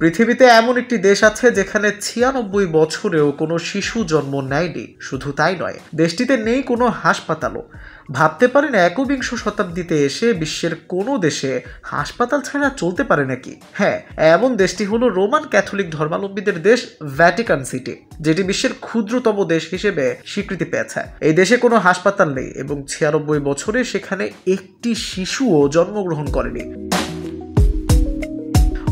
পৃথিবীতে এমন একটি দেশ আছে যেখানে ৯৬ বছরেও কোনো শিশু জন্ম নেয়নি। শুধু তাই নয়, দেশটিতে নেই কোনো হাসপাতালও। ভাবতে পারেন একবিংশ শতাব্দীতে এসে বিশ্বের কোনো দেশে হাসপাতাল ছাড়া চলতে পারে নাকি? হ্যাঁ, এমন দেশটি হলো রোমান ক্যাথলিক ধর্মাবলম্বীদের দেশ ভ্যাটিকান সিটি, যেটি বিশ্বের ক্ষুদ্রতম দেশ হিসেবে স্বীকৃতি পেয়েছে। এই দেশে কোনো হাসপাতাল নেই এবং ৯৬ বছরে সেখানে একটি শিশুও জন্মগ্রহণ করেনি।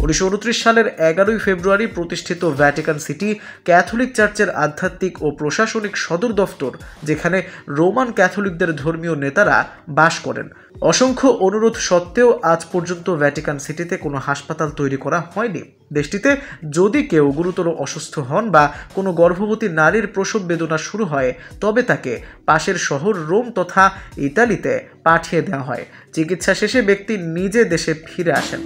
১৯২৯ সালের ১১ ফেব্রুয়ারি প্রতিষ্ঠিত ভ্যাটিকান সিটি ক্যাথলিক চার্চের আধ্যাত্মিক ও প্রশাসনিক সদর দফতর, যেখানে রোমান ক্যাথলিকদের ধর্মীয় নেতারা বাস করেন। অসংখ্য অনুরোধ সত্ত্বেও আজ পর্যন্ত ভ্যাটিকান সিটিতে কোনো হাসপাতাল তৈরি করা হয়নি। দেশটিতে যদি কেউ গুরুতর অসুস্থ হন বা কোনো গর্ভবতী নারীর প্রসব বেদনা শুরু হয়, তবে তাকে পাশের শহর রোম তথা ইতালিতে পাঠিয়ে দেওয়া হয়। চিকিৎসা শেষে ব্যক্তি নিজে দেশে ফিরে আসেন।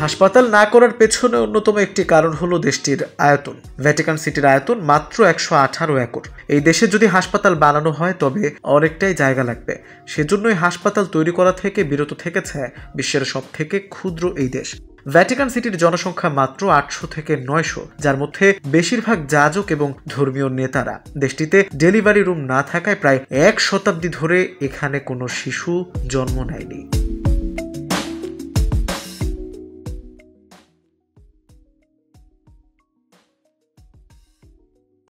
হাসপাতাল না করার পেছনে অন্যতম একটি কারণ হলো দেশটির আয়তন। ভ্যাটিকান সিটির আয়তন মাত্র ১১৮ একর। এই দেশে যদি হাসপাতাল বানানো হয় তবে অনেকটাই জায়গা লাগবে। সেজন্যই হাসপাতাল তৈরি করা থেকে বিরত থেকেছে বিশ্বের সবথেকে ক্ষুদ্র এই দেশ। ভ্যাটিকান সিটির জনসংখ্যা মাত্র ৮০০ থেকে ৯০০, যার মধ্যে বেশিরভাগ যাজক এবং ধর্মীয় নেতারা। দেশটিতে ডেলিভারি রুম না থাকায় প্রায় ১ শতাব্দী ধরে এখানে কোনো শিশু জন্ম নেয়নি।